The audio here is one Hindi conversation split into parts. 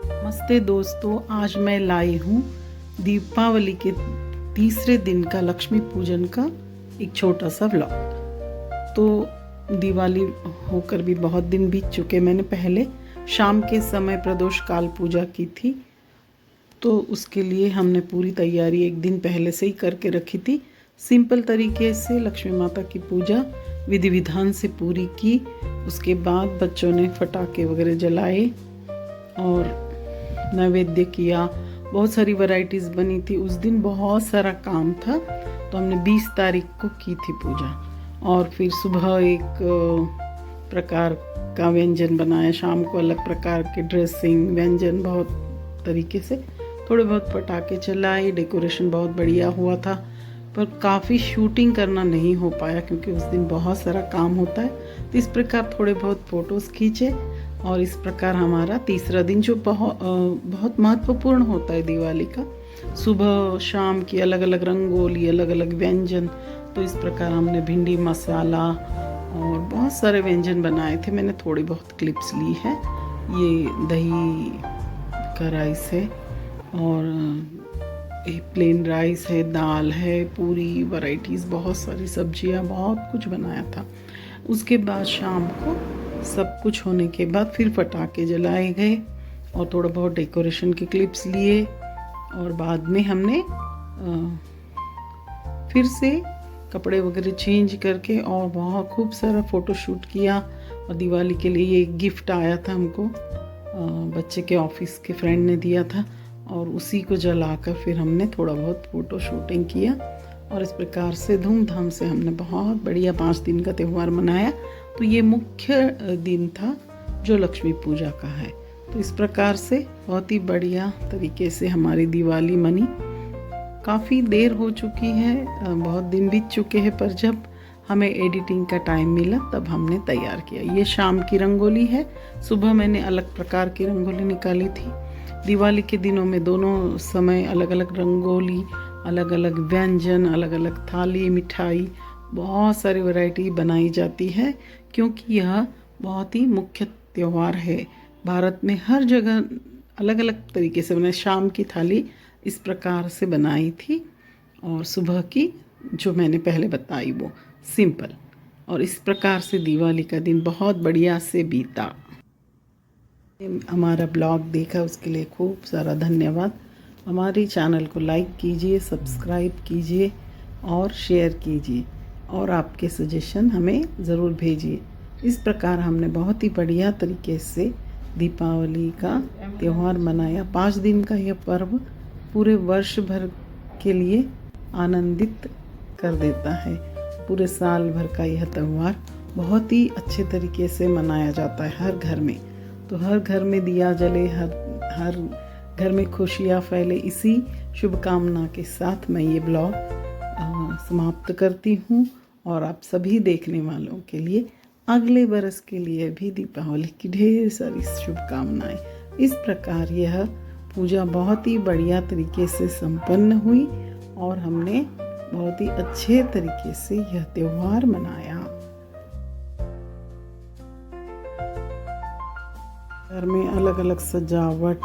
नमस्ते दोस्तों, आज मैं लाई हूँ दीपावली के तीसरे दिन का लक्ष्मी पूजन का एक छोटा सा व्लॉग। तो दिवाली होकर भी बहुत दिन बीत चुके। मैंने पहले शाम के समय प्रदोष काल पूजा की थी, तो उसके लिए हमने पूरी तैयारी एक दिन पहले से ही करके रखी थी। सिंपल तरीके से लक्ष्मी माता की पूजा विधि विधान से पूरी की। उसके बाद बच्चों ने पटाखे वगैरह जलाए और नैवेद्य किया। बहुत सारी वैरायटीज़ बनी थी। उस दिन बहुत सारा काम था, तो हमने 20 तारीख को की थी पूजा। और फिर सुबह एक प्रकार का व्यंजन बनाया, शाम को अलग प्रकार के ड्रेसिंग व्यंजन, बहुत तरीके से थोड़े बहुत पटाखे चलाए। डेकोरेशन बहुत बढ़िया हुआ था, पर काफ़ी शूटिंग करना नहीं हो पाया क्योंकि उस दिन बहुत सारा काम होता है। तो इस प्रकार थोड़े बहुत फ़ोटोज़ खींचे और इस प्रकार हमारा तीसरा दिन, जो बहुत महत्वपूर्ण होता है दिवाली का, सुबह शाम की अलग अलग रंगोली, अलग अलग व्यंजन। तो इस प्रकार हमने भिंडी मसाला और बहुत सारे व्यंजन बनाए थे। मैंने थोड़ी बहुत क्लिप्स ली है। ये दही का राइस है और प्लेन राइस है, दाल है, पूरी वैरायटीज़, बहुत सारी सब्जियां, बहुत कुछ बनाया था। उसके बाद शाम को सब कुछ होने के बाद फिर पटाखे जलाए गए और थोड़ा बहुत डेकोरेशन के क्लिप्स लिए। और बाद में हमने फिर से कपड़े वगैरह चेंज करके और बहुत खूब सारा फ़ोटो शूट किया। और दिवाली के लिए ये गिफ्ट आया था हमको, बच्चे के ऑफिस के फ्रेंड ने दिया था, और उसी को जलाकर फिर हमने थोड़ा बहुत फ़ोटो शूटिंग किया। और इस प्रकार से धूमधाम से हमने बहुत बढ़िया 5 दिन का त्यौहार मनाया। तो ये मुख्य दिन था जो लक्ष्मी पूजा का है। तो इस प्रकार से बहुत ही बढ़िया तरीके से हमारी दिवाली मनी। काफ़ी देर हो चुकी है, बहुत दिन बीत चुके हैं, पर जब हमें एडिटिंग का टाइम मिला तब हमने तैयार किया। ये शाम की रंगोली है। सुबह मैंने अलग प्रकार की रंगोली निकाली थी। दिवाली के दिनों में दोनों समय अलग अलग रंगोली, अलग अलग व्यंजन, अलग अलग थाली, मिठाई, बहुत सारी वैरायटी बनाई जाती है क्योंकि यह बहुत ही मुख्य त्यौहार है। भारत में हर जगह अलग अलग तरीके से बनाए। शाम की थाली इस प्रकार से बनाई थी और सुबह की जो मैंने पहले बताई वो सिंपल। और इस प्रकार से दिवाली का दिन बहुत बढ़िया से बीता। हमारा ब्लॉग देखा उसके लिए खूब सारा धन्यवाद। हमारे चैनल को लाइक कीजिए, सब्सक्राइब कीजिए और शेयर कीजिए, और आपके सजेशन हमें ज़रूर भेजिए। इस प्रकार हमने बहुत ही बढ़िया तरीके से दीपावली का त्यौहार मनाया। 5 दिन का यह पर्व पूरे वर्ष भर के लिए आनंदित कर देता है। पूरे साल भर का यह त्यौहार बहुत ही अच्छे तरीके से मनाया जाता है हर घर में। तो हर घर में दिया जले, हर घर में खुशियाँ फैले। इसी शुभकामना के साथ मैं ये ब्लॉग समाप्त करती हूँ, और आप सभी देखने वालों के लिए अगले बरस के लिए भी दीपावली की ढेर सारी शुभकामनाएं। इस प्रकार यह पूजा बहुत ही बढ़िया तरीके से संपन्न हुई और हमने बहुत ही अच्छे तरीके से यह त्यौहार मनाया। घर में अलग अलग सजावट,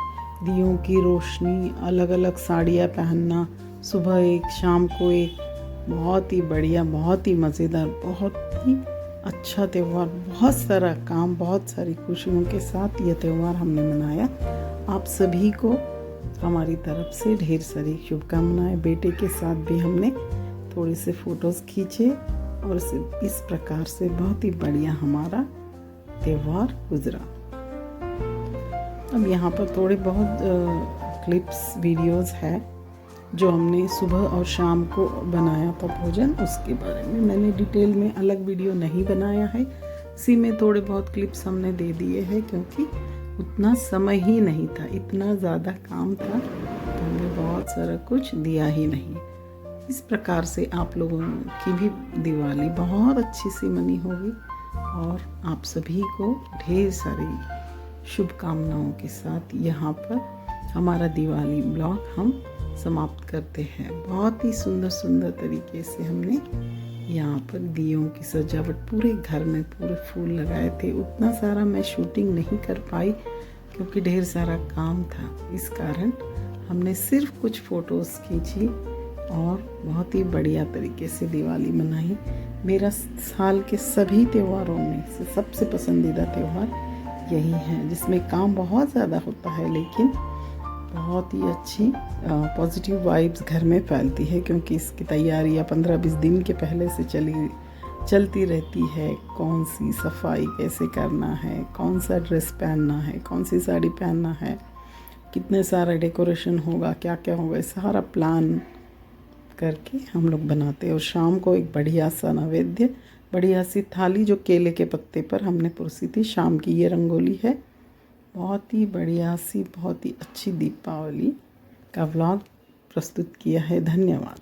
दियों की रोशनी, अलग अलग साड़ियाँ पहनना, सुबह एक शाम को एक, बहुत ही बढ़िया, बहुत ही मज़ेदार, बहुत ही अच्छा त्यौहार। बहुत सारा काम, बहुत सारी खुशियों के साथ यह त्यौहार हमने मनाया। आप सभी को हमारी तरफ से ढेर सारी शुभकामनाएं। बेटे के साथ भी हमने थोड़े से फ़ोटोज़ खींचे और इस प्रकार से बहुत ही बढ़िया हमारा त्यौहार गुजरा। अब यहाँ पर थोड़े बहुत क्लिप्स, वीडियोस है जो हमने सुबह और शाम को बनाया था भोजन। उसके बारे में मैंने डिटेल में अलग वीडियो नहीं बनाया है। इसी में थोड़े बहुत क्लिप्स हमने दे दिए हैं क्योंकि उतना समय ही नहीं था, इतना ज़्यादा काम था, तो हमने बहुत सारा कुछ दिया ही नहीं। इस प्रकार से आप लोगों की भी दिवाली बहुत अच्छी सी मनी होगी, और आप सभी को ढेर सारी शुभकामनाओं के साथ यहाँ पर हमारा दिवाली ब्लॉग हम समाप्त करते हैं। बहुत ही सुंदर सुंदर तरीके से हमने यहाँ पर दियों की सजावट, पूरे घर में पूरे फूल लगाए थे। उतना सारा मैं शूटिंग नहीं कर पाई क्योंकि ढेर सारा काम था, इस कारण हमने सिर्फ कुछ फ़ोटोज़ खींची और बहुत ही बढ़िया तरीके से दिवाली मनाई। मेरा साल के सभी त्योहारों में से सबसे पसंदीदा त्यौहार यही है, जिसमें काम बहुत ज़्यादा होता है लेकिन बहुत ही अच्छी पॉजिटिव वाइब्स घर में फैलती है, क्योंकि इसकी तैयारियाँ 15-20 दिन के पहले से चलती रहती है। कौन सी सफाई कैसे करना है, कौन सा ड्रेस पहनना है, कौन सी साड़ी पहनना है, कितने सारा डेकोरेशन होगा, क्या क्या होगा, सारा प्लान करके हम लोग बनाते हैं। और शाम को एक बढ़िया सा नैवेद्य, बढ़िया सी थाली जो केले के पत्ते पर हमने परोसी थी। शाम की ये रंगोली है। बहुत ही बढ़िया सी, बहुत ही अच्छी दीपावली का व्लॉग प्रस्तुत किया है। धन्यवाद।